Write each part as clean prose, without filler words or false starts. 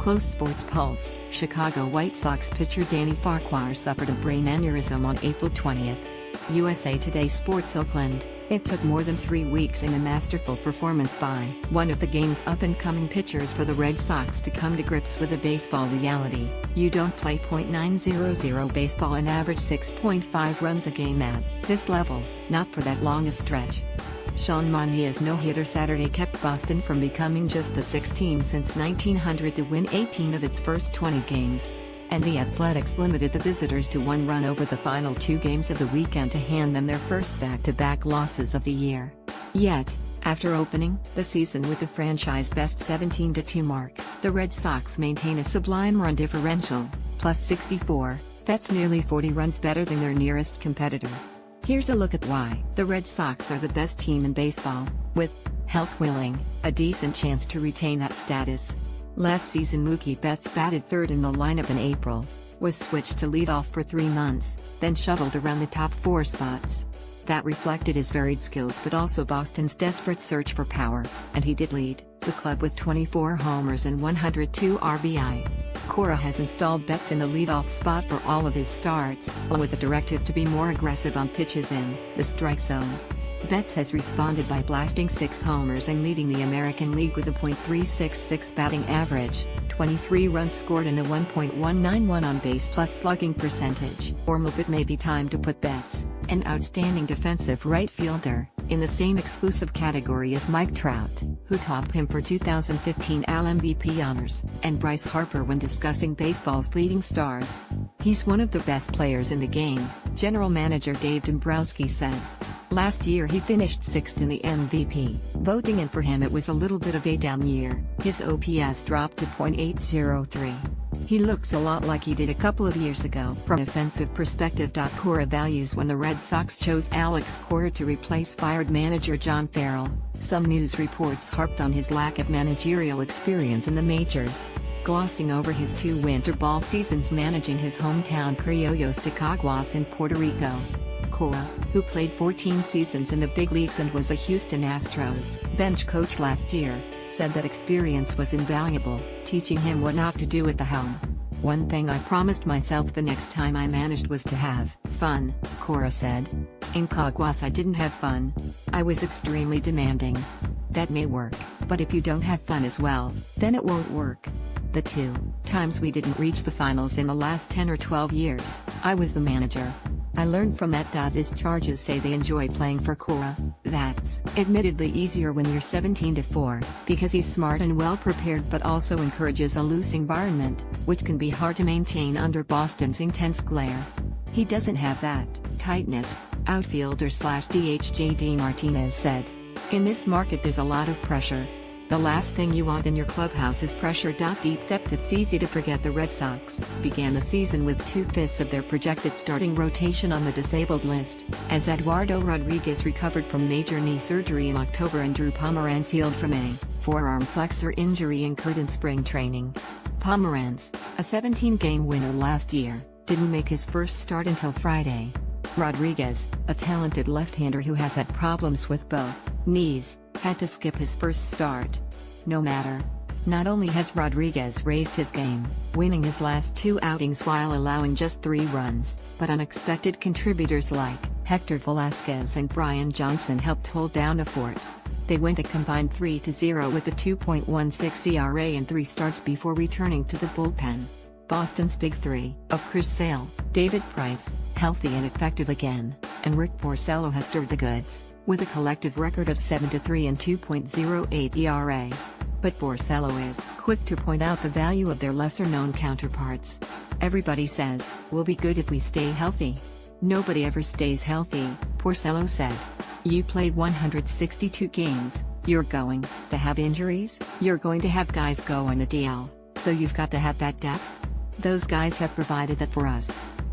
Close Sports Pulse, Chicago White Sox pitcher Danny Farquhar suffered a brain aneurysm on April 20. USA Today Sports Oakland, it took more than 3 weeks and a masterful performance by one of the game's up-and-coming pitchers for the Red Sox to come to grips with a baseball reality. You don't play .900 baseball and average 6.5 runs a game at this level, not for that long a stretch. Sean Manaea's no-hitter Saturday kept Boston from becoming just the sixth team since 1900 to win 18 of its first 20 games. And the Athletics limited the visitors to 1 run over the final 2 games of the weekend to hand them their first back-to-back losses of the year. Yet, after opening the season with the franchise best 17-2 mark, the Red Sox maintain a sublime run differential, plus 64, that's nearly 40 runs better than their nearest competitor. Here's a look at why the Red Sox are the best team in baseball, with health willing, a decent chance to retain that status. Last season Mookie Betts batted third in the lineup in April, was switched to leadoff for 3 months, then shuttled around the top 4 spots. That reflected his varied skills but also Boston's desperate search for power, and he did lead the club with 24 homers and 102 RBI. Cora has installed Betts in the leadoff spot for all of his starts, with a directive to be more aggressive on pitches in the strike zone. Betts has responded by blasting 6 homers and leading the American League with a .366 batting average, 23 runs scored and a 1.191 on-base plus slugging percentage. Or it may be time to put Betts, an outstanding defensive right fielder, in the same exclusive category as Mike Trout, who topped him for 2015 AL MVP honors, and Bryce Harper when discussing baseball's leading stars. He's one of the best players in the game, General Manager Dave Dombrowski said. Last year he finished 6th in the MVP voting, and for him it was a little bit of a down year. His OPS dropped to .803. He looks a lot like he did a couple of years ago. From an offensive perspective, Cora values when the Red Sox chose Alex Cora to replace fired manager John Farrell. Some news reports harped on his lack of managerial experience in the majors, glossing over his 2 winter ball seasons managing his hometown Criollos de Caguas in Puerto Rico. Cora, who played 14 seasons in the big leagues and was the Houston Astros bench coach last year, said that experience was invaluable, teaching him what not to do at the helm. "One thing I promised myself the next time I managed was to have fun," Cora said. "In Caguas I didn't have fun. I was extremely demanding. That may work, but if you don't have fun as well, then it won't work. The 2 times we didn't reach the finals in the last 10 or 12 years, I was the manager. I learned from that." His charges say they enjoy playing for Cora. That's admittedly easier when you're 17-4, because he's smart and well prepared but also encourages a loose environment, which can be hard to maintain under Boston's intense glare. He doesn't have that tightness, outfielder/DH JD Martinez said. "In this market there's a lot of pressure. The last thing you want in your clubhouse is pressure." Deep depth. It's easy to forget the Red Sox began the season with 2/5 of their projected starting rotation on the disabled list, as Eduardo Rodriguez recovered from major knee surgery in October and Drew Pomeranz healed from a forearm flexor injury incurred in spring training. Pomeranz, a 17-game winner last year, didn't make his first start until Friday. Rodriguez, a talented left-hander who has had problems with both knees, had to skip his first start. No matter. Not only has Rodriguez raised his game, winning his last 2 outings while allowing just 3 runs, but unexpected contributors like Hector Velasquez and Brian Johnson helped hold down the fort. They went a combined 3-0 with a 2.16 ERA in 3 starts before returning to the bullpen. Boston's big 3, of Chris Sale, David Price, healthy and effective again, and Rick Porcello has stirred the goods, with a collective record of 7-3 and 2.08 ERA. But Porcello is quick to point out the value of their lesser-known counterparts. "Everybody says, we'll be good if we stay healthy. Nobody ever stays healthy," Porcello said. "You played 162 games, you're going to have injuries, you're going to have guys go on the DL, so you've got to have that depth. Those guys have provided that for us.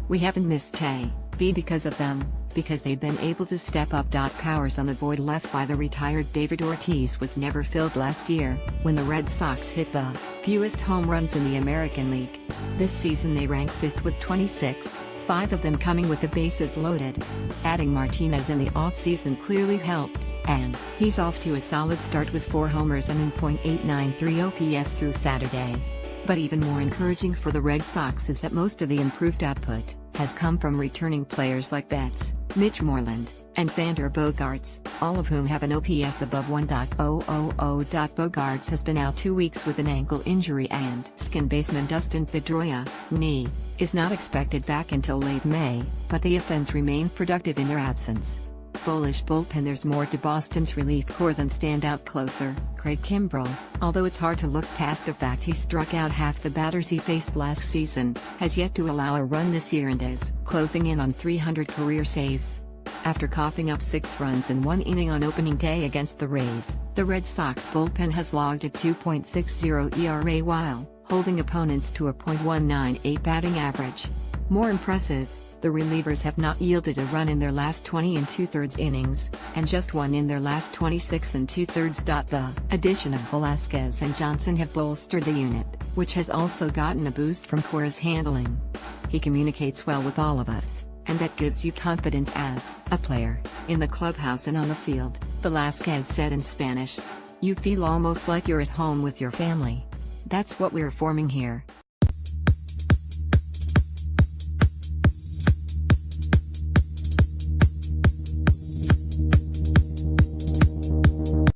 We haven't missed a beat because of them, because they've been able to step up." Powers on the void left by the retired David Ortiz was never filled last year, when the Red Sox hit the fewest home runs in the American League. This season they rank 5th with 26, 5 of them coming with the bases loaded. Adding Martinez in the offseason clearly helped, and he's off to a solid start with 4 homers and an .893 OPS through Saturday. But even more encouraging for the Red Sox is that most of the improved output has come from returning players like Betts, Mitch Moreland, and Xander Bogaerts, all of whom have an OPS above 1.000. Bogaerts has been out 2 weeks with an ankle injury, and second baseman Dustin Pedroia, knee, is not expected back until late May, but the offense remained productive in their absence. Bullish bullpen. There's more to Boston's relief corps than standout closer, Craig Kimbrell, although it's hard to look past the fact he struck out half the batters he faced last season, has yet to allow a run this year and is closing in on 300 career saves. After coughing up 6 runs in 1 inning on opening day against the Rays, the Red Sox bullpen has logged a 2.60 ERA while holding opponents to a .198 batting average. More impressive, the relievers have not yielded a run in their last 20 2/3 innings, and just 1 in their last 26 2/3. The addition of Velasquez and Johnson have bolstered the unit, which has also gotten a boost from Cora's handling. He communicates well with all of us, and that gives you confidence as a player, in the clubhouse and on the field, Velasquez said in Spanish. You feel almost like you're at home with your family. That's what we're forming here.